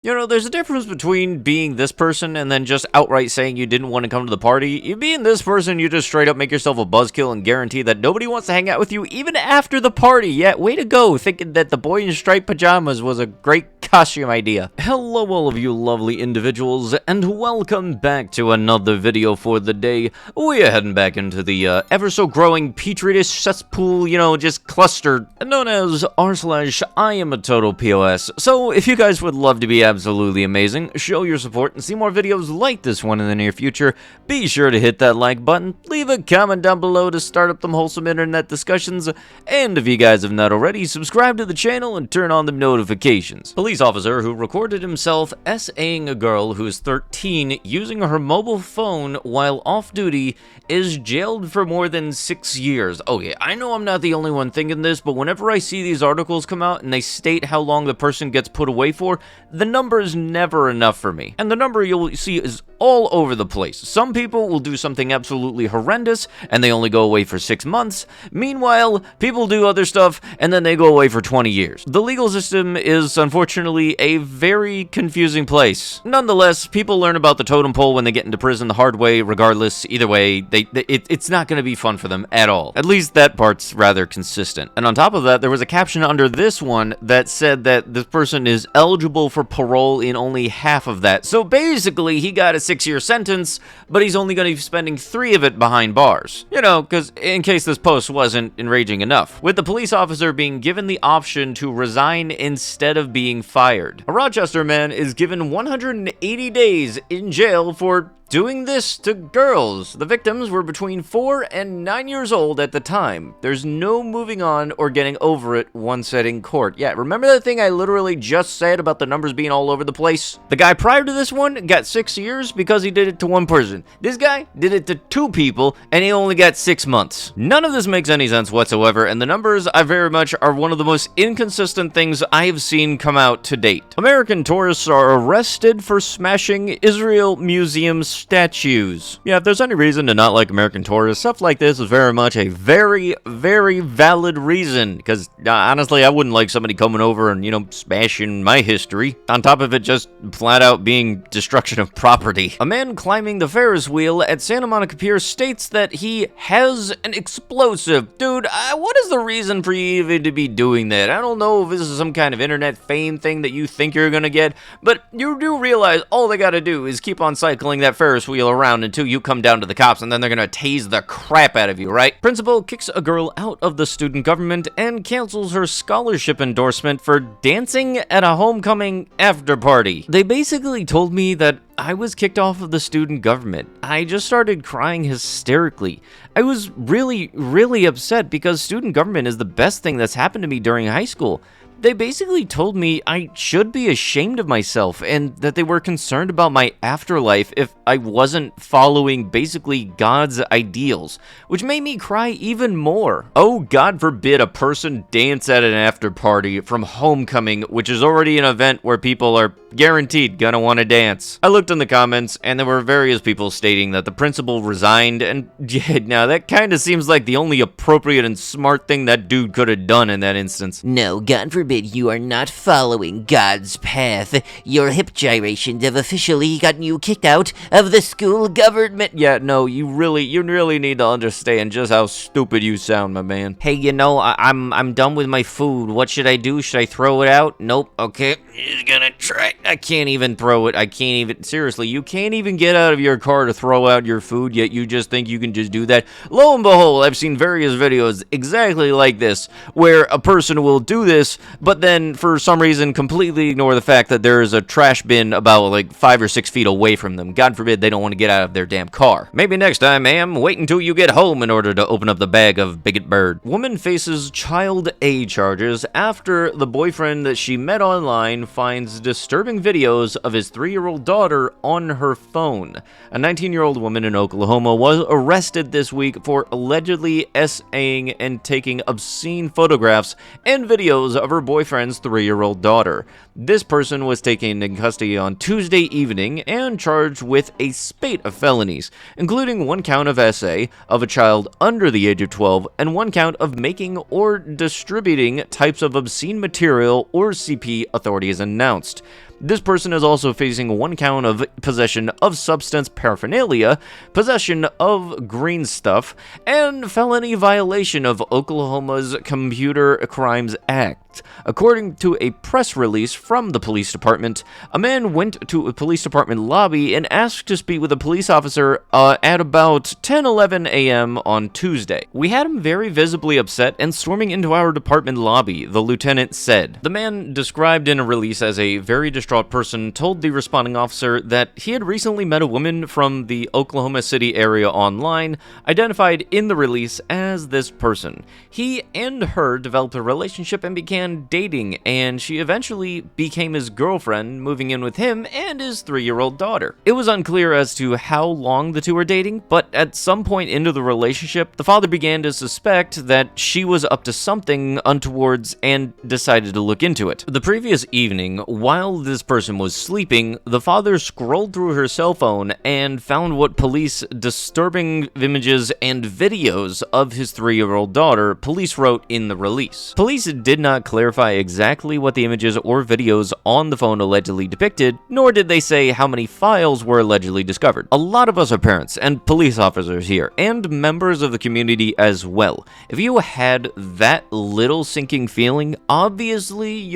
You know, there's a difference between being this person and then just outright saying you didn't want to come to the party. You being this person, you just straight up make yourself a buzzkill and guarantee that nobody wants to hang out with you even after the party. Yeah, way to go, thinking that the boy in striped pajamas was a great costume idea. Hello all of you lovely individuals, and welcome back to another video for the day. We are heading back into the ever so growing petri dish cesspool, you know, just cluster known as r/iamatotalPOS. So if you guys would love to be absolutely amazing, show your support, and see more videos like this one in the near future, be sure to hit that like button, leave a comment down below to start up them wholesome internet discussions, and if you guys have not already, subscribe to the channel and turn on the notifications. Police officer who recorded himself SAing a girl who is 13 using her mobile phone while off duty is jailed for more than 6 years. Okay, I know I'm not the only one thinking this, but whenever I see these articles come out and they state how long the person gets put away for, the number is never enough for me. And the number you'll see is all over the place. Some people will do something absolutely horrendous and they only go away for 6 months. Meanwhile, people do other stuff and then they go away for 20 years. The legal system is unfortunately a very confusing place. Nonetheless, people learn about the totem pole when they get into prison the hard way. Regardless, either way, it's not going to be fun for them at all. At least that part's rather consistent. And on top of that, there was a caption under this one that said that this person is eligible for parole in only half of that. So basically, he got a 6-year sentence, but he's only going to be spending 3 of it behind bars. You know, because in case this post wasn't enraging enough. With the police officer being given the option to resign instead of being fired. A Rochester man is given 180 days in jail for doing this to girls. The victims were between 4 and 9 years old at the time. There's no moving on or getting over it once set in court. Yeah, remember that thing I literally just said about the numbers being all over the place? The guy prior to this one got 6 years because he did it to one person. This guy did it to 2 people and he only got 6 months. None of this makes any sense whatsoever, and the numbers I very much are one of the most inconsistent things I have seen come out to date. American tourists are arrested for smashing Israel Museum statues. Yeah, if there's any reason to not like American tourists, stuff like this is very much a very, very valid reason, because honestly, I wouldn't like somebody coming over and, you know, smashing my history. On top of it just flat out being destruction of property. A man climbing the Ferris wheel at Santa Monica Pier states that he has an explosive. Dude, what is the reason for you even to be doing that? I don't know if this is some kind of internet fame thing that you think you're gonna get, but you do realize all they gotta do is keep on cycling that Ferris wheel around until you come down to the cops, and then they're gonna tase the crap out of you, right? Principal kicks a girl out of the student government and cancels her scholarship endorsement for dancing at a homecoming after party. They basically told me that I was kicked off of the student government. I just started crying hysterically. I was really, really upset because student government is the best thing that's happened to me during high school. They basically told me I should be ashamed of myself and that they were concerned about my afterlife if I wasn't following basically God's ideals, which made me cry even more. Oh, God forbid a person dance at an after party from homecoming, which is already an event where people are guaranteed gonna want to dance. I looked in the comments and there were various people stating that the principal resigned, and yeah, now that kind of seems like the only appropriate and smart thing that dude could have done in that instance. No, God forbid you are not following God's path. Your hip gyrations have officially gotten you kicked out of the school government. Yeah, no, you really need to understand just how stupid you sound, my man. Hey, you know, I'm done with my food. What should I do? Should I throw it out? Nope. Okay, he's gonna try. I can't even throw it. I can't even, seriously, you can't even get out of your car to throw out your food, yet you just think you can just do that. Lo and behold, I've seen various videos exactly like this, where a person will do this, but then for some reason completely ignore the fact that there is a trash bin about like 5 or 6 feet away from them. God forbid they don't want to get out of their damn car. Maybe next time, ma'am, wait until you get home in order to open up the bag of Bigot Bird. Woman faces child A charges after the boyfriend that she met online finds disturbing videos of his 3-year-old daughter on her phone. A 19-year-old woman in Oklahoma was arrested this week for allegedly SAing and taking obscene photographs and videos of her boyfriend's 3-year-old daughter. This person was taken in custody on Tuesday evening and charged with a spate of felonies, including 1 count of SA of a child under the age of 12 and 1 count of making or distributing types of obscene material, or CP, authorities announced. This person is also facing 1 count of possession of substance paraphernalia, possession of green stuff, and felony violation of Oklahoma's Computer Crimes Act. According to a press release from the police department, a man went to a police department lobby and asked to speak with a police officer at about 10:11 a.m. on Tuesday. "We had him very visibly upset and storming into our department lobby," the lieutenant said. The man, described in a release as a very distraught person, told the responding officer that he had recently met a woman from the Oklahoma City area online, identified in the release as this person. He and her developed a relationship and began dating, and she eventually became his girlfriend, moving in with him and his 3-year-old daughter. It was unclear as to how long the two were dating, but at some point into the relationship, the father began to suspect that she was up to something untowards and decided to look into it. The previous evening, while this person was sleeping, the father scrolled through her cell phone and found what police disturbing images and videos of his 3-year-old daughter, police wrote in the release. Police did not clarify exactly what the images or videos on the phone allegedly depicted, nor did they say how many files were allegedly discovered. A lot of us are parents and police officers here, and members of the community as well. If you had that little sinking feeling, obviously,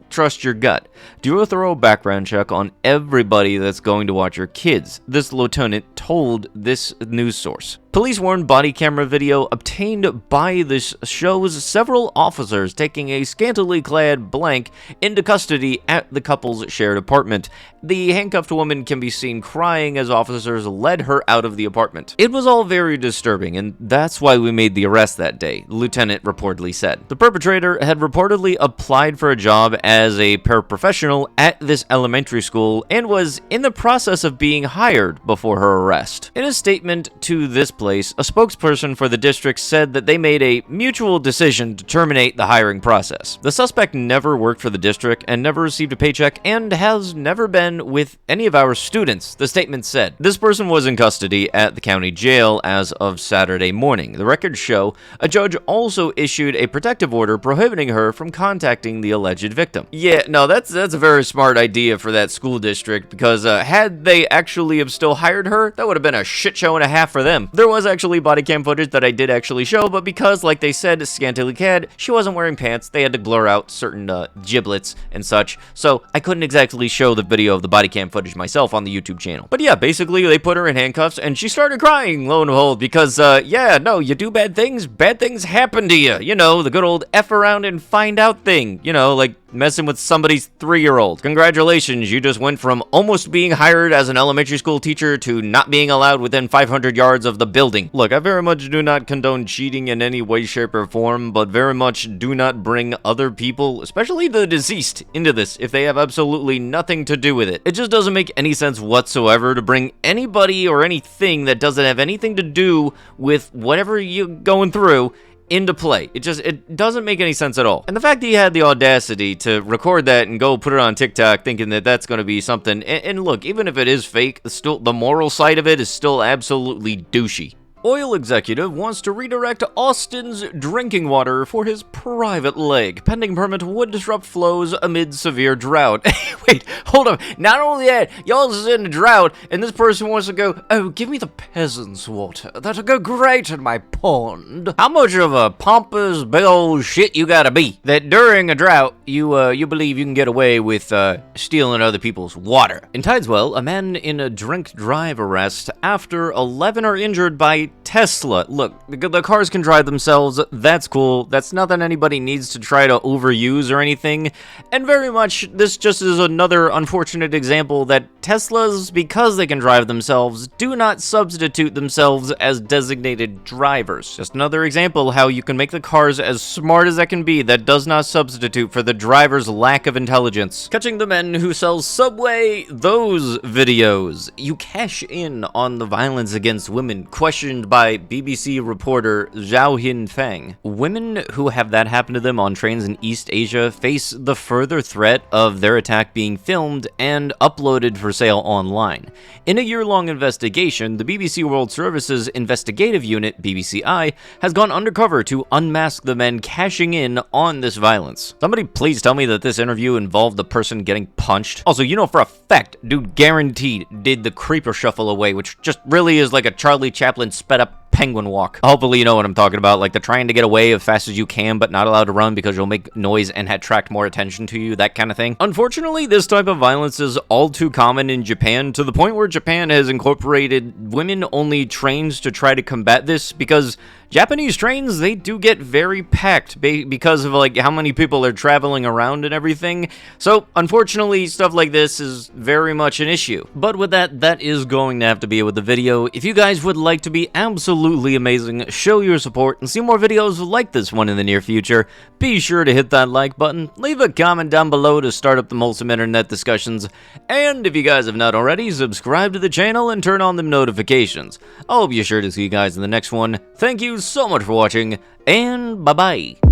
trust your gut. Do a thorough background check on everybody that's going to watch your kids, this lieutenant told this news source. Police warned body camera video obtained by this shows several officers taking a scantily clad blank into custody at the couple's shared apartment. The handcuffed woman can be seen crying as officers led her out of the apartment. "It was all very disturbing, and that's why we made the arrest that day," the lieutenant reportedly said. The perpetrator had reportedly applied for a job as a paraprofessional at this elementary school and was in the process of being hired before her arrest. In a statement to this place, a spokesperson for the district said that they made a mutual decision to terminate the hiring process. The suspect never worked for the district and never received a paycheck and has never been with any of our students, the statement said. This person was in custody at the county jail as of Saturday morning. The records show a judge also issued a protective order prohibiting her from contacting the alleged victim. Yeah, no, that's a very smart idea for that school district, because had they actually have still hired her, that would have been a shit show and a half for them. There was actually body cam footage that I did actually show, but because, like they said, scantily clad, she wasn't wearing pants, they had to blur out certain giblets and such, so I couldn't exactly show the video of the body cam footage myself on the YouTube channel. But yeah, basically they put her in handcuffs and she started crying, lo and behold, because you do bad things happen to you. The good old F around and find out thing, like messing with somebody's 3-year-old. Congratulations, you just went from almost being hired as an elementary school teacher to not being allowed within 500 yards of the building. Look, I very much do not condone cheating in any way, shape, or form, but very much do not bring other people, especially the deceased, into this if they have absolutely nothing to do with it. It just doesn't make any sense whatsoever to bring anybody or anything that doesn't have anything to do with whatever you're going through into play. It doesn't make any sense at all. And the fact that he had the audacity to record that and go put it on TikTok thinking that that's going to be something, and look, even if it is fake, still the moral side of it is still absolutely douchey. Oil executive wants to redirect Austin's drinking water for his private lake. Pending permit would disrupt flows amid severe drought. Wait, hold up. Not only that, y'all is in a drought, and this person wants to go, "Oh, give me the peasant's water. That'll go great in my pond." How much of a pompous, big old shit you gotta be that during a drought, you believe you can get away with stealing other people's water? In Tideswell, a man in a drink-drive arrest after 11 are injured by Tesla. Look, the cars can drive themselves, that's cool, that's nothing anybody needs to try to overuse or anything, and very much this just is another unfortunate example that Teslas, because they can drive themselves, do not substitute themselves as designated drivers. Just another example how you can make the cars as smart as that can be that does not substitute for the driver's lack of intelligence. Catching the men who sell Subway, those videos. You cash in on the violence against women, question mentioned by BBC reporter Zhao Hinfeng. Women who have that happen to them on trains in East Asia face the further threat of their attack being filmed and uploaded for sale online. In a year-long investigation, the BBC World Service's investigative unit, BBCI, has gone undercover to unmask the men cashing in on this violence. Somebody please tell me that this interview involved the person getting punched. Also, you know for a fact, dude guaranteed did the creeper shuffle away, which just really is like a Charlie Chaplin sped up penguin walk. Hopefully you know what I'm talking about, like the trying to get away as fast as you can but not allowed to run because you'll make noise and attract more attention to you, that kind of thing. Unfortunately, this type of violence is all too common in Japan, to the point where Japan has incorporated women-only trains to try to combat this, because Japanese trains, they do get very packed because of like how many people are traveling around and everything. So unfortunately, stuff like this is very much an issue. But with that is going to have to be it with the video. If you guys would like to be absolutely amazing, show your support, and see more videos like this one in the near future, be sure to hit that like button, leave a comment down below to start up the wholesome internet discussions, and if you guys have not already, subscribe to the channel and turn on them notifications. I'll be sure to see you guys in the next one. Thank you so much for watching, and bye-bye.